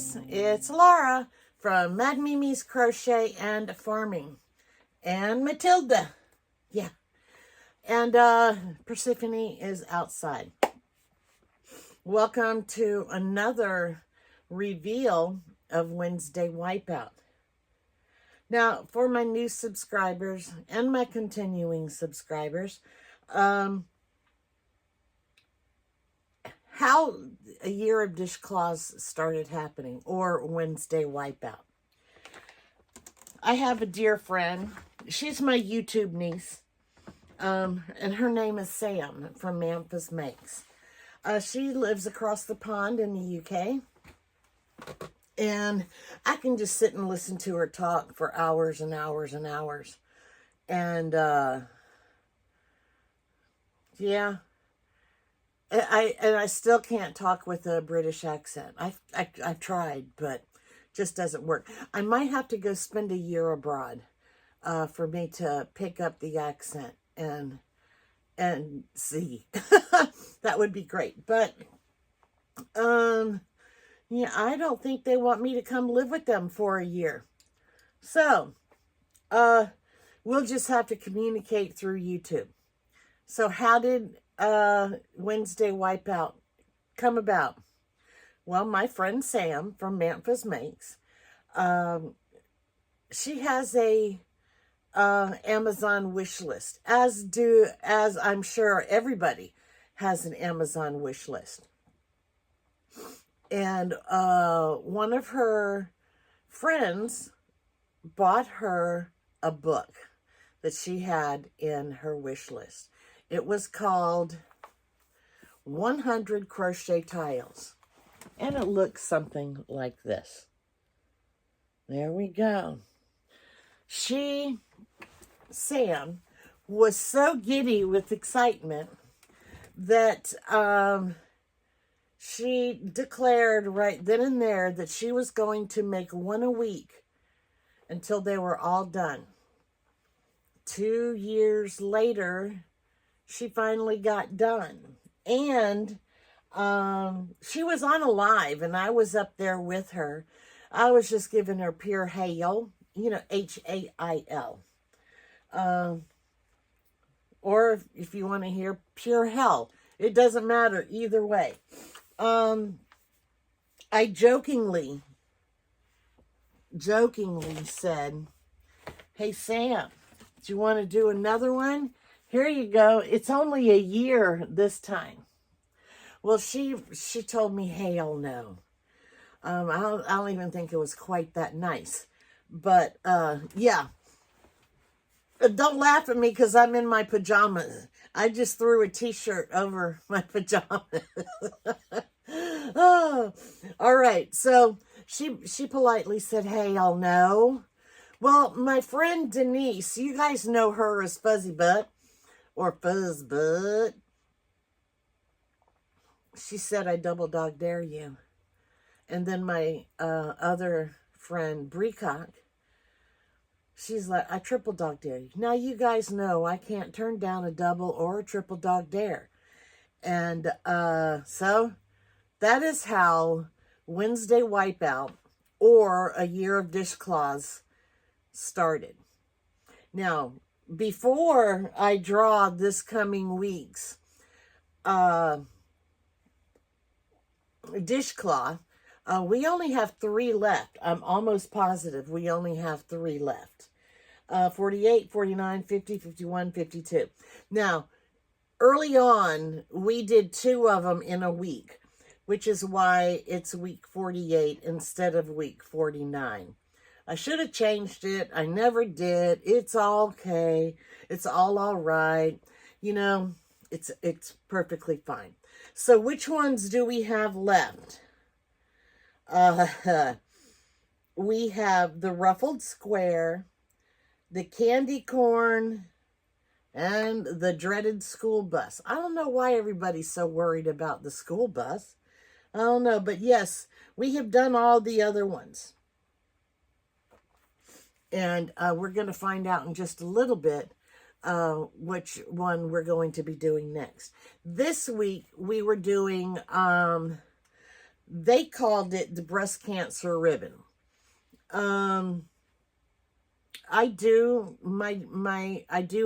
guys, it's Laura from McDonald and Farming. And Matilda. Yeah. And Persephone is outside. Welcome to another reveal of Wednesday Wipeout. Now, for my new subscribers and my continuing subscribers, how a year of dishcloths started happening, or Wednesday Wipeout. I have a dear friend. She's my YouTube niece, and her name is Sam from Memphis Makes. She lives across the pond in the UK, and I can just sit and listen to her talk for hours and hours and hours. And yeah. I still can't talk with a British accent. I've tried, but just doesn't work. I might have to go spend a year abroad for me to pick up the accent and see. That would be great. But yeah, I don't think they want me to come live with them for a year. So we'll just have to communicate through YouTube. So how did Wednesday Wipeout come about? Well, my friend Sam from Memphis Makes, she has a Amazon wish list, as I'm sure everybody has an Amazon wish list. And one of her friends bought her a book that she had in her wish list. It was called 100 Crochet Tiles. And it looks something like this. There we go. Sam, was so giddy with excitement that she declared right then and there that she was going to make one a week until they were all done. 2 years later, she finally got done. And she was on a live, and I was up there with her. I was just giving her pure hail, H-A-I-L. Or if you want to hear pure hell, it doesn't matter either way. I jokingly said, "Hey, Sam, do you want to do another one? Here you go. It's only a year this time." Well, she told me, hell no. I don't even think it was quite that nice. But, yeah. Don't laugh at me because I'm in my pajamas. I just threw a t-shirt over my pajamas. Oh, all right. So she politely said, hell no. Well, my friend Denise, you guys know her as Fuzzy Butt or Fuzz Butt. She said, I double dog dare you. And then my other friend, Breecock, she's like, I triple dog dare you. Now, you guys know I can't turn down a double or a triple dog dare. And so that is how Wednesday Wipeout, or a year of dishcloths, started. Now, before I draw this coming week's dishcloth, we only have 3 left. I'm almost positive we only have 3 left. 48, 49, 50, 51, 52. Now, early on, we did 2 of them in a week, which is why it's week 48 instead of week 49. I should have changed it. I never did. It's all okay. It's all right. It's perfectly fine. So which ones do we have left? We have the ruffled square, the candy corn, and the dreaded school bus. I don't know why everybody's so worried about the school bus. I don't know, but yes, we have done all the other ones. And we're going to find out in just a little bit which one we're going to be doing next. This week, we were doing they called it the breast cancer ribbon. I do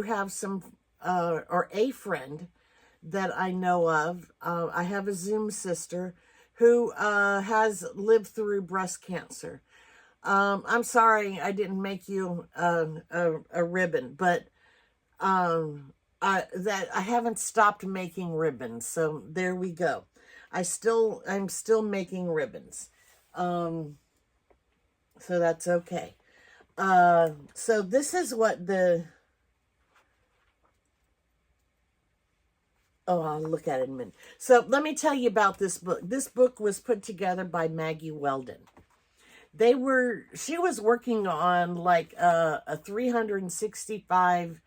have some or a friend that I know of. I have a Zoom sister who has lived through breast cancer. I'm sorry I didn't make you a ribbon, but that I haven't stopped making ribbons. So there we go. I'm still making ribbons. So that's okay. So this is what I'll look at it in a minute. So let me tell you about this book. This book was put together by Maggie Weldon. She was working on like a 365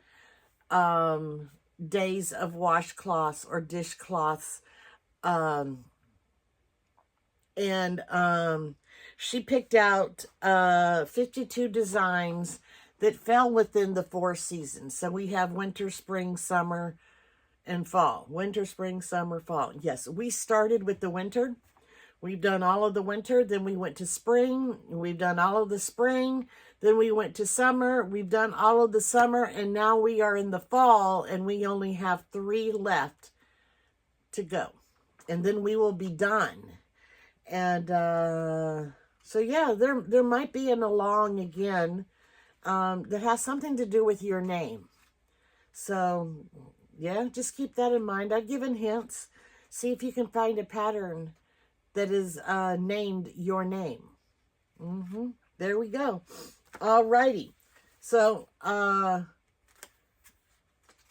days of washcloths or dishcloths. She picked out 52 designs that fell within the 4 seasons. So we have winter, spring, summer, and fall. Winter, spring, summer, fall. Yes, we started with the winter. We've done all of the winter. Then we went to spring. We've done all of the spring. Then we went to summer. We've done all of the summer. And now we are in the fall. And we only have 3 left to go. And then we will be done. And so yeah, there might be an along again that has something to do with your name. So yeah, just keep that in mind. I've given hints. See if you can find a pattern that is named your name. There we go. Alrighty. So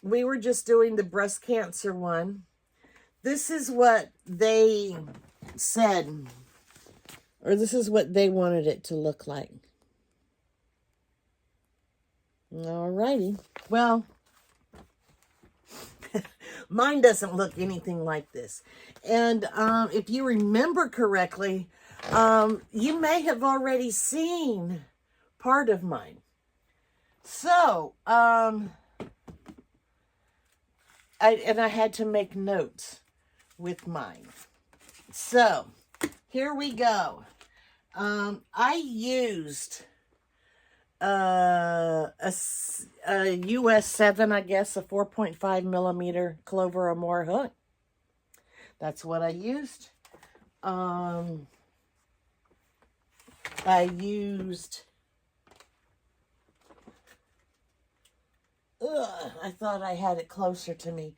we were just doing the breast cancer one. This is what they said, or this is what they wanted it to look like. Alrighty. Well, mine doesn't look anything like this. And if you remember correctly, you may have already seen part of mine. So, I had to make notes with mine. So, here we go. I used a US 7, I guess, a 4.5 millimeter Clover or more hook. That's what I used. I used, I thought I had it closer to me.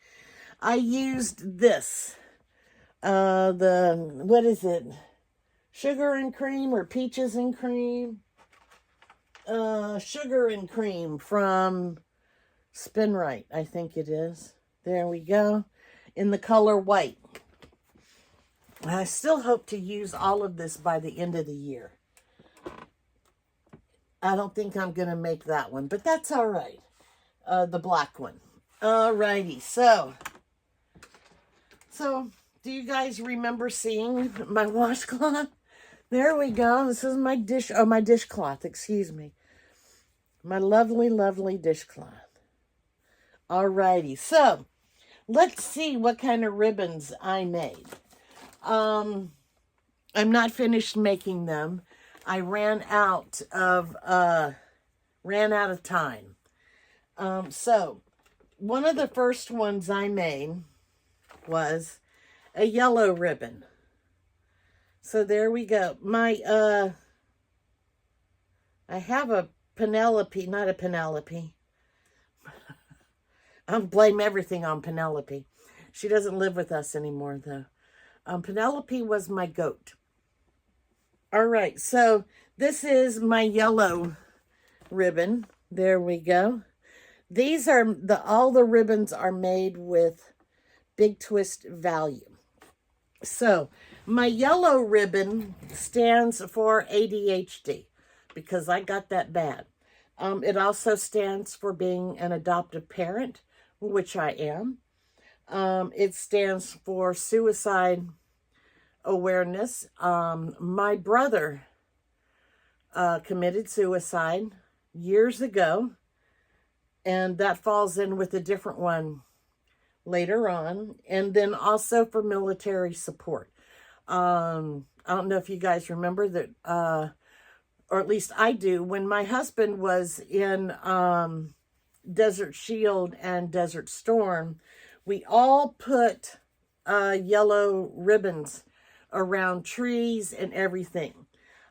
I used this, what is it? Sugar and cream or peaches and cream? Sugar and cream from Spin Right, I think it is. There we go. In the color white. I still hope to use all of this by the end of the year. I don't think I'm going to make that one, but that's all right. The black one. Alrighty, so do you guys remember seeing my washcloth? There we go. This is my dishcloth, excuse me. My lovely, lovely dishcloth. Alrighty, so let's see what kind of ribbons I made. I'm not finished making them. I ran out of time. So one of the first ones I made was a yellow ribbon. So there we go. I have a Penelope, not a Penelope. I'll blame everything on Penelope. She doesn't live with us anymore, though. Penelope was my goat. All right, so this is my yellow ribbon. There we go. These are all the ribbons are made with Big Twist Value. So my yellow ribbon stands for ADHD because I got that bad. It also stands for being an adoptive parent, which I am. It stands for suicide awareness. My brother committed suicide years ago, and that falls in with a different one later on. And then also for military support. I I don't know if you guys remember that, or at least I do, when my husband was in Desert Shield and Desert Storm, we all put yellow ribbons around trees and everything.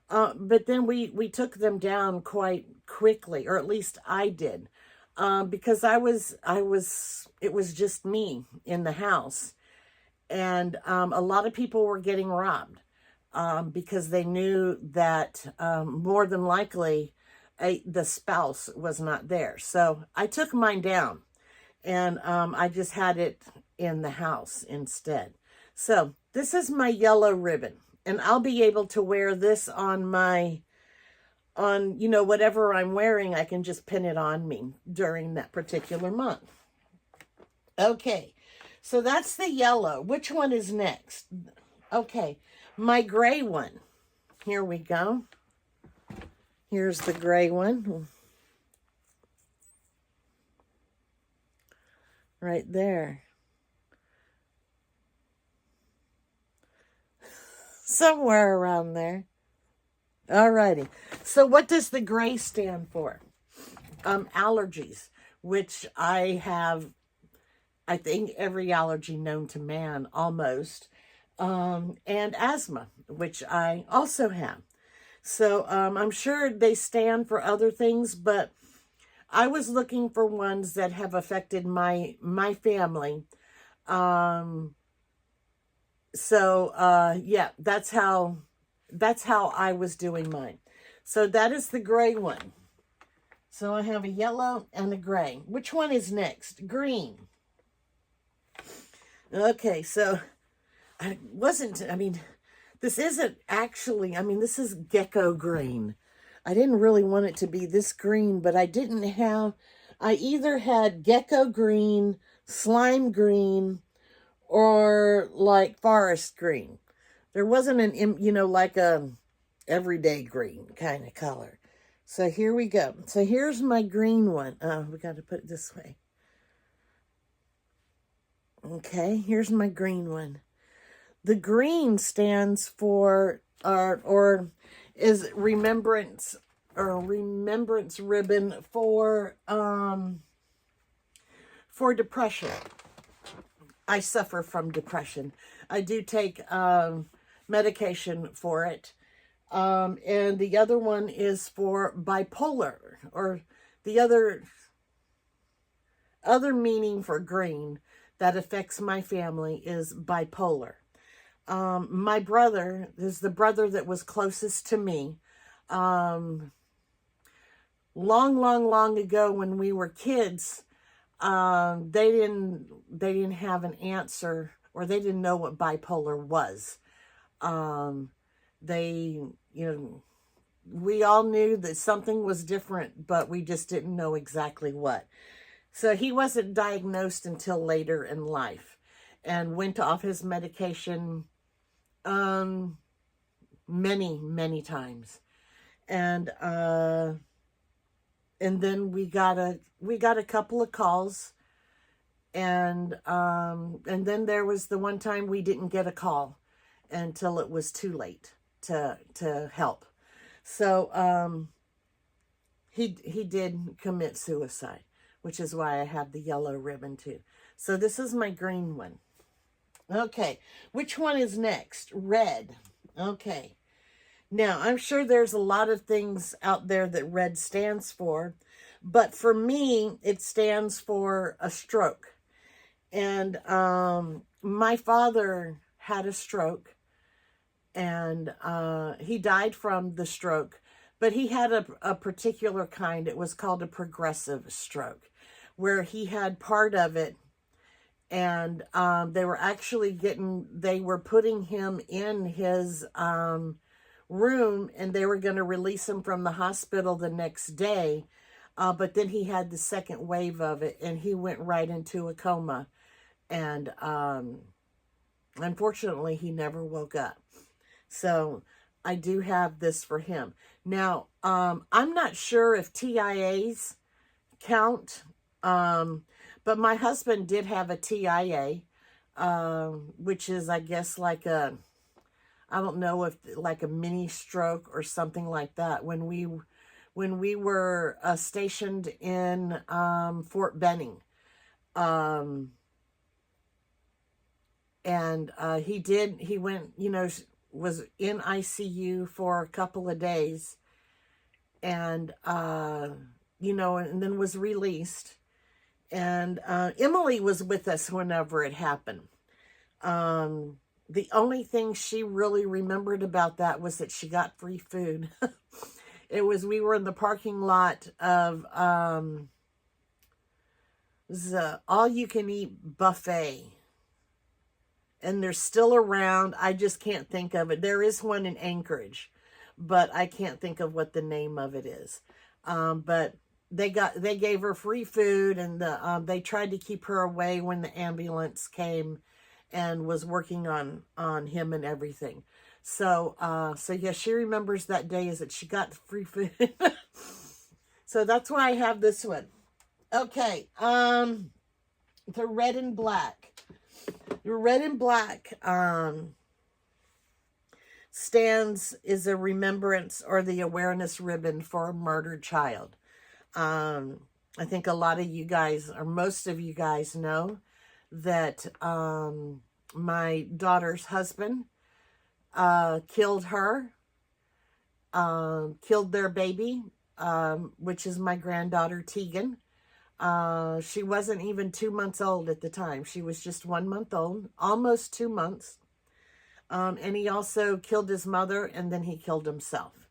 But then we took them down quite quickly, or at least I did, because it was just me in the house. And a lot of people were getting robbed because they knew that more than likely the spouse was not there. So I took mine down, and I just had it in the house instead. So this is my yellow ribbon, and I'll be able to wear this on whatever I'm wearing. I can just pin it on me during that particular month. Okay, so that's the yellow. Which one is next? Okay, my gray one. Here we go. Here's the gray one. Right there. Somewhere around there. Alrighty. So what does the gray stand for? Allergies, which I have, I think, every allergy known to man almost. And asthma, which I also have. So I'm sure they stand for other things, but I was looking for ones that have affected my family. Yeah, that's how I was doing mine. So that is the gray one. So I have a yellow and a gray. Which one is next? Green. Okay, so this isn't actually, this is gecko green. I didn't really want it to be this green, but I either had gecko green, slime green, or like forest green. There wasn't like a everyday green kind of color. So here we go. So here's my green one. We got to put it this way. Okay, here's my green one. The green stands for, or is remembrance, or remembrance ribbon for depression. I suffer from depression. I do take medication for it. And the other one is for bipolar, or the other meaning for green that affects my family is bipolar. My brother is the brother that was closest to me. Long ago when we were kids, they didn't have an answer, or they didn't know what bipolar was. We all knew that something was different, but we just didn't know exactly what. So he wasn't diagnosed until later in life, and went off his medication many times. And then we got a couple of calls, and then there was the one time we didn't get a call until it was too late to help. So he did commit suicide, which is why I have the yellow ribbon too. So this is my green one. Okay, which one is next? Red. Okay. Now, I'm sure there's a lot of things out there that red stands for, but for me, it stands for a stroke. And my father had a stroke, and he died from the stroke, but he had a particular kind. It was called a progressive stroke, where he had part of it, and they were putting him in his room, and they were going to release him from the hospital the next day. But then he had the second wave of it, and he went right into a coma. And unfortunately, he never woke up. So I do have this for him. Now, I'm not sure if TIAs count, but my husband did have a TIA, which is, I guess, like a I don't know if like a mini stroke or something like that, when we were stationed in Fort Benning. And he went, you know, was in ICU for a couple of days, and you know, and then was released. And Emily was with us whenever it happened. The only thing she really remembered about that was that she got free food. We were in the parking lot of the all-you-can-eat buffet. And they're still around. I just can't think of it. There is one in Anchorage, but I can't think of what the name of it is. But they gave her free food, and they tried to keep her away when the ambulance came and was working on him and everything. So yeah, she remembers that day is that she got the free food. So that's why I have this one. Okay, the red and black. The red and black is a remembrance or the awareness ribbon for a murdered child. I think a lot of you guys, or most of you guys, know that my daughter's husband killed her, killed their baby, which is my granddaughter, Teagan. She wasn't even 2 months old at the time. She was just 1 month old, almost 2 months. And he also killed his mother, and then he killed himself.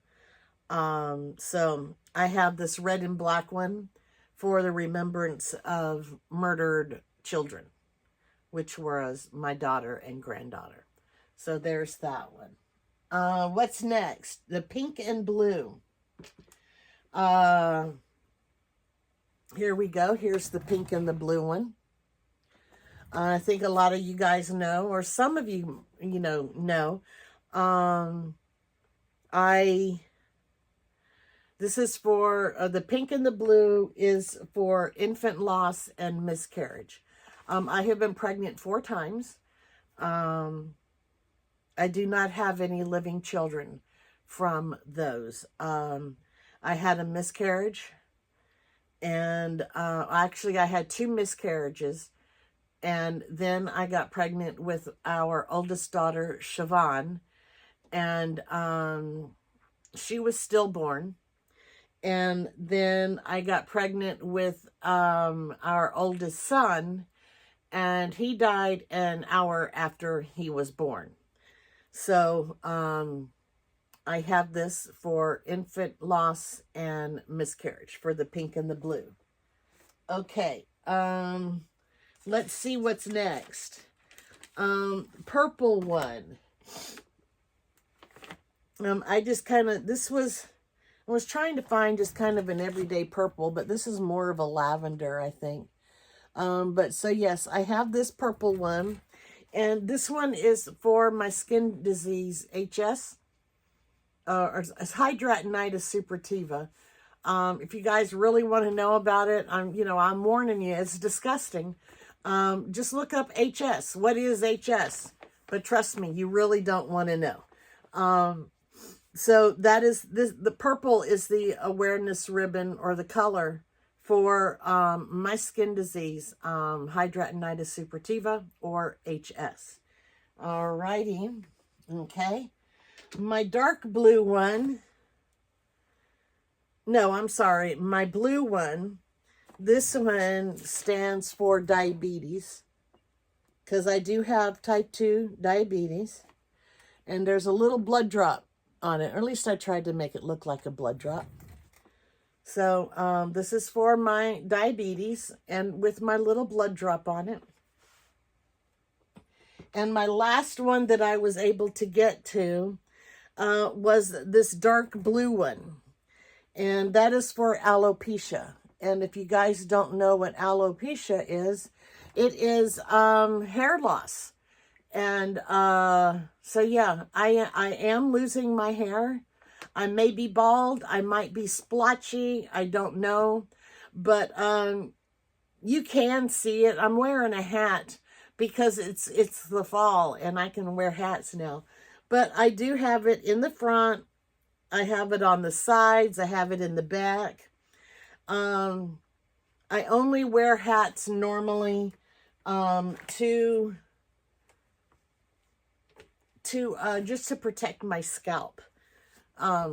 So I have this red and black one for the remembrance of murdered children, which was my daughter and granddaughter. So there's that one. What's next? The pink and blue. Here we go. Here's the pink and the blue one. I think a lot of you guys know, or some of you, know. This is for, the pink and the blue is for infant loss and miscarriage. I have been pregnant 4 times. I do not have any living children from those. I had a miscarriage, and actually I had 2 miscarriages, and then I got pregnant with our oldest daughter, Siobhan, and she was stillborn. And then I got pregnant with our oldest son, and he died an hour after he was born. So I have this for infant loss and miscarriage for the pink and the blue. Okay, let's see what's next. Purple one. I just kind of, I was trying to find just kind of an everyday purple, but this is more of a lavender, I think. But so yes, I have this purple one, and this one is for my skin disease, HS, or hidradenitis suppurativa. If you guys really want to know about it, I'm warning you, it's disgusting. Just look up HS. What is HS? But trust me, you really don't want to know. So that is this. The purple is the awareness ribbon, or the color for my skin disease, hidradenitis suppurativa, or HS. Alrighty, okay. My dark blue one. No, I'm sorry. My blue one. This one stands for diabetes, because I do have type 2 diabetes, and there's a little blood drop on it, or at least I tried to make it look like a blood drop. So this is for my diabetes, and with my little blood drop on it. And my last one that I was able to get to was this dark blue one, and that is for alopecia. And if you guys don't know what alopecia is, it is hair loss. And so yeah, I am losing my hair. I may be bald, I might be splotchy, I don't know, but you can see it. I'm wearing a hat because it's the fall and I can wear hats now. But I do have it in the front. I have it on the sides. I have it in the back. I only wear hats normally to just to protect my scalp.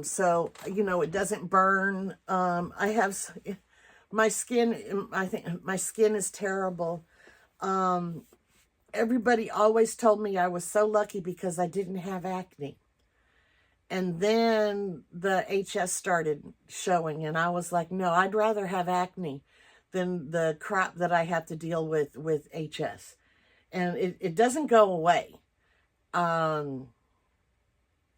So, you know, it doesn't burn. I have my skin, I think my skin is terrible. Everybody always told me I was so lucky because I didn't have acne. And then the HS started showing, and I was like, no, I'd rather have acne than the crap that I have to deal with HS. And it doesn't go away.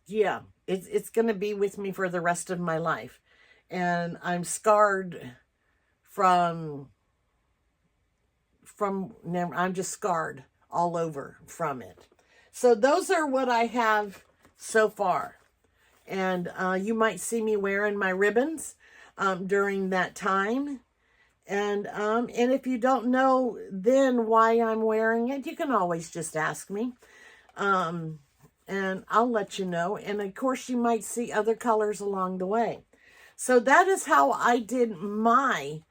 Yeah, it's going to be with me for the rest of my life. And I'm scarred I'm just scarred all over from it. So those are what I have so far. And you might see me wearing my ribbons during that time. And if you don't know then why I'm wearing it, you can always just ask me. And I'll let you know. And of course, you might see other colors along the way. So that is how I did my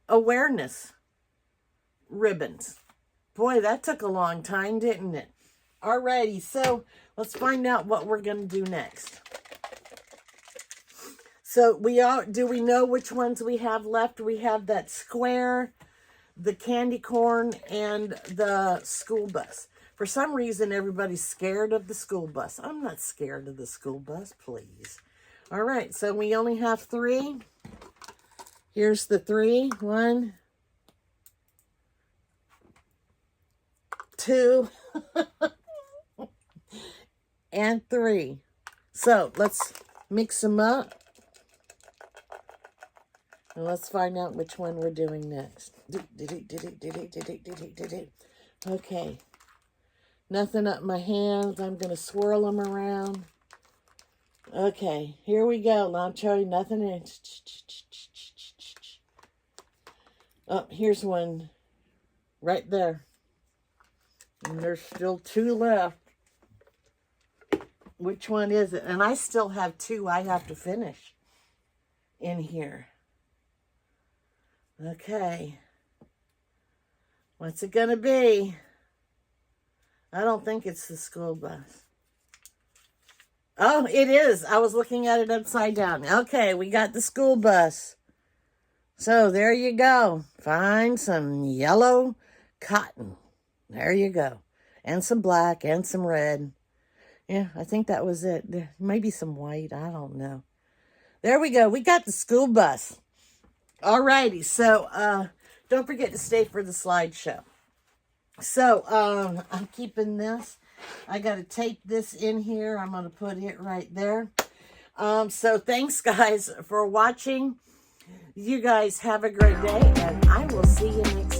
awareness ribbons. Boy, that took a long time, didn't it? Alrighty, so let's find out what we're going to do next. So do we know which ones we have left? We have that square, the candy corn, and the school bus. For some reason, everybody's scared of the school bus. I'm not scared of the school bus, please. All right, so we only have 3. Here's the 3. 1, 2, and 3. So let's mix them up. And let's find out which one we're doing next. Okay. Nothing up my hands. I'm going to swirl them around. Okay, here we go. Now I'm showing nothing in. Oh, here's one right there. And there's still 2 left. Which one is it? And I still have 2 I have to finish in here. Okay. What's it going to be? I don't think it's the school bus. Oh, it is. I was looking at it upside down. Okay, we got the school bus. So there you go. Find some yellow cotton. There you go. And some black and some red. Yeah, I think that was it. Maybe some white. I don't know. There we go. We got the school bus. Alrighty. So don't forget to stay for the slideshow. So I'm keeping this. I got to tape this in here. I'm going to put it right there. So thanks, guys, for watching. You guys have a great day, and I will see you next time.